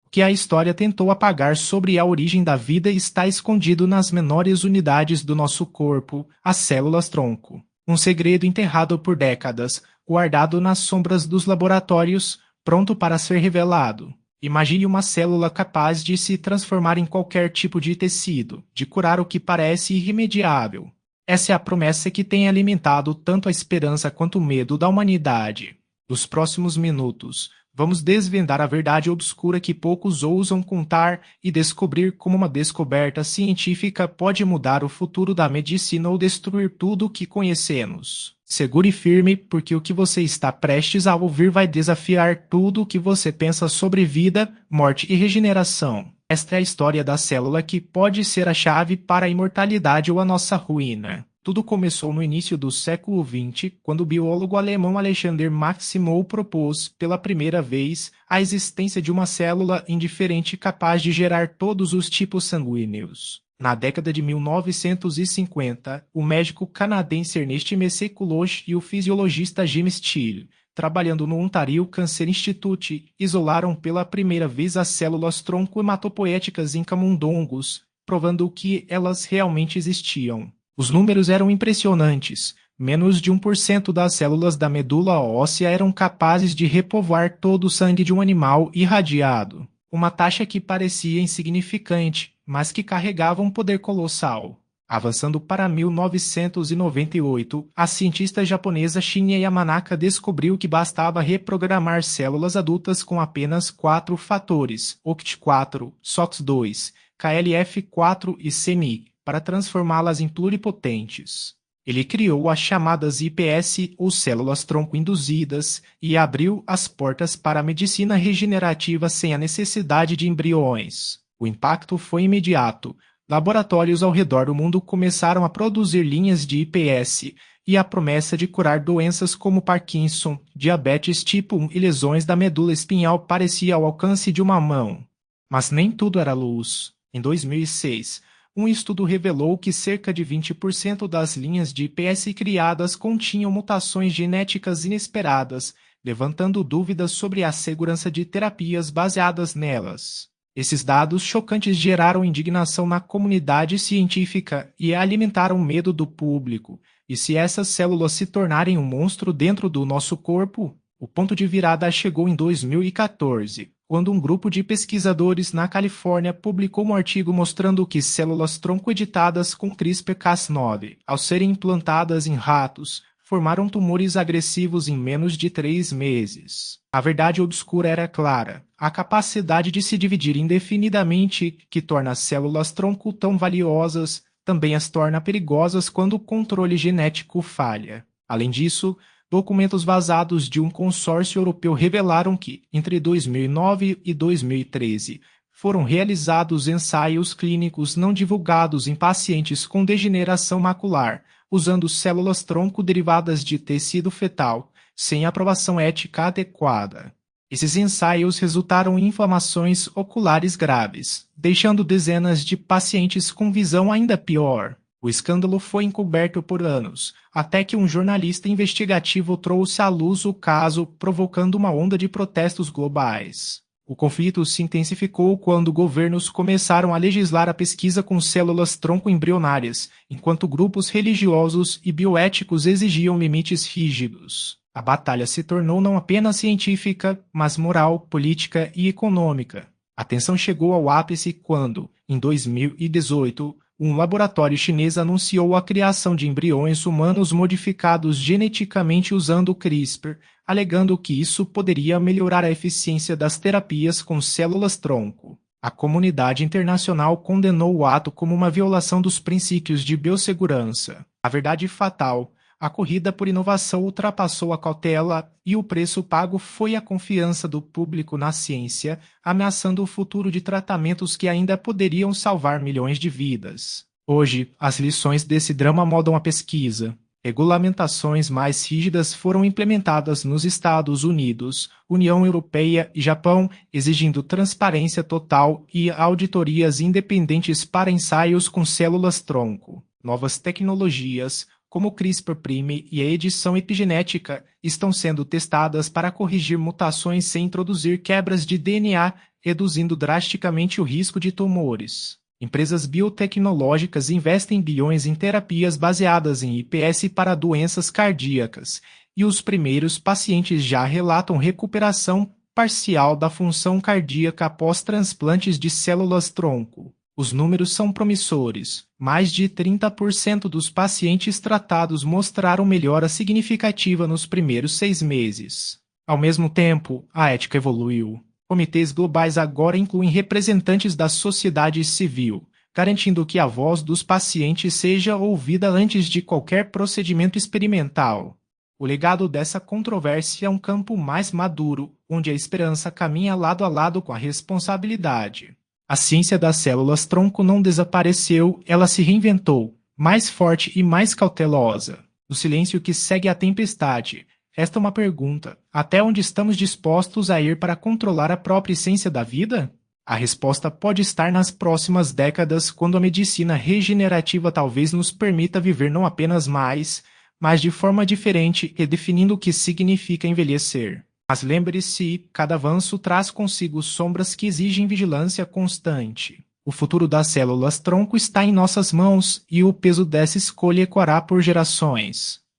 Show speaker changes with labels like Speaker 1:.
Speaker 1: O que a história tentou apagar sobre a origem da vida está escondido nas menores unidades do nosso corpo, as células-tronco. Um segredo enterrado por décadas, guardado nas sombras dos laboratórios, pronto para ser revelado. Imagine uma célula capaz de se transformar em qualquer tipo de tecido, de curar o que parece irremediável. Essa é a promessa que tem alimentado tanto a esperança quanto o medo da humanidade. Nos próximos minutos, vamos desvendar a verdade obscura que poucos ousam contar e descobrir como uma descoberta científica pode mudar o futuro da medicina ou destruir tudo o que conhecemos. Segure firme, porque o que você está prestes a ouvir vai desafiar tudo o que você pensa sobre vida, morte e regeneração. Esta é a história da célula que pode ser a chave para a imortalidade ou a nossa ruína. Tudo começou no início do século XX, quando o biólogo alemão Alexander Maximov propôs, pela primeira vez, a existência de uma célula indiferente capaz de gerar todos os tipos sanguíneos. Na década de 1950, o médico canadense Ernest Messer-Kulosch e o fisiologista James Steele, trabalhando no Ontario Cancer Institute, isolaram pela primeira vez as células tronco hematopoéticas em camundongos, provando que elas realmente existiam. Os números eram impressionantes. Menos de 1% das células da medula óssea eram capazes de repovoar todo o sangue de um animal irradiado. Uma taxa que parecia insignificante, mas que carregava um poder colossal. Avançando para 1998, a cientista japonesa Shinya Yamanaka descobriu que bastava reprogramar células adultas com apenas 4 fatores, OCT4, SOX2, KLF4 e CMI, para transformá-las em pluripotentes. Ele criou as chamadas iPS, ou células-tronco induzidas, e abriu as portas para a medicina regenerativa sem a necessidade de embriões. O impacto foi imediato. Laboratórios ao redor do mundo começaram a produzir linhas de iPS, e a promessa de curar doenças como Parkinson, diabetes tipo 1 e lesões da medula espinhal parecia ao alcance de uma mão. Mas nem tudo era luz. Em 2006, um estudo revelou que cerca de 20% das linhas de IPS criadas continham mutações genéticas inesperadas, levantando dúvidas sobre a segurança de terapias baseadas nelas. Esses dados chocantes geraram indignação na comunidade científica e alimentaram o medo do público. E se essas células se tornarem um monstro dentro do nosso corpo? O ponto de virada chegou em 2014. Quando um grupo de pesquisadores na Califórnia publicou um artigo mostrando que células tronco editadas com CRISPR-Cas9, ao serem implantadas em ratos, formaram tumores agressivos em menos de 3 meses. A verdade obscura era clara. A capacidade de se dividir indefinidamente, que torna as células tronco tão valiosas, também as torna perigosas quando o controle genético falha. Além disso, documentos vazados de um consórcio europeu revelaram que, entre 2009 e 2013, foram realizados ensaios clínicos não divulgados em pacientes com degeneração macular, usando células-tronco derivadas de tecido fetal, sem aprovação ética adequada. Esses ensaios resultaram em inflamações oculares graves, deixando dezenas de pacientes com visão ainda pior. O escândalo foi encoberto por anos, até que um jornalista investigativo trouxe à luz o caso, provocando uma onda de protestos globais. O conflito se intensificou quando governos começaram a legislar a pesquisa com células tronco embrionárias, enquanto grupos religiosos e bioéticos exigiam limites rígidos. A batalha se tornou não apenas científica, mas moral, política e econômica. A tensão chegou ao ápice quando, em 2018, um laboratório chinês anunciou a criação de embriões humanos modificados geneticamente usando o CRISPR, alegando que isso poderia melhorar a eficiência das terapias com células-tronco. A comunidade internacional condenou o ato como uma violação dos princípios de biossegurança. A verdade fatal: a corrida por inovação ultrapassou a cautela e o preço pago foi a confiança do público na ciência, ameaçando o futuro de tratamentos que ainda poderiam salvar milhões de vidas. Hoje, as lições desse drama moldam a pesquisa. Regulamentações mais rígidas foram implementadas nos Estados Unidos, União Europeia e Japão, exigindo transparência total e auditorias independentes para ensaios com células-tronco. Novas tecnologias, como o CRISPR-Prime e a edição epigenética, estão sendo testadas para corrigir mutações sem introduzir quebras de DNA reduzindo drasticamente o risco de tumores. Empresas biotecnológicas investem bilhões em terapias baseadas em iPS para doenças cardíacas, e os primeiros pacientes já relatam recuperação parcial da função cardíaca após transplantes de células-tronco. Os números são promissores. Mais de 30% dos pacientes tratados mostraram melhora significativa nos primeiros 6 meses. Ao mesmo tempo, a ética evoluiu. Comitês globais agora incluem representantes da sociedade civil, garantindo que a voz dos pacientes seja ouvida antes de qualquer procedimento experimental. O legado dessa controvérsia é um campo mais maduro, onde a esperança caminha lado a lado com a responsabilidade. A ciência das células-tronco não desapareceu, ela se reinventou, mais forte e mais cautelosa. No silêncio que segue a tempestade, resta uma pergunta: até onde estamos dispostos a ir para controlar a própria essência da vida? A resposta pode estar nas próximas décadas, quando a medicina regenerativa talvez nos permita viver não apenas mais, mas de forma diferente, redefinindo o que significa envelhecer. Mas lembre-se, cada avanço traz consigo sombras que exigem vigilância constante. O futuro das células-tronco está em nossas mãos e o peso dessa escolha ecoará por gerações.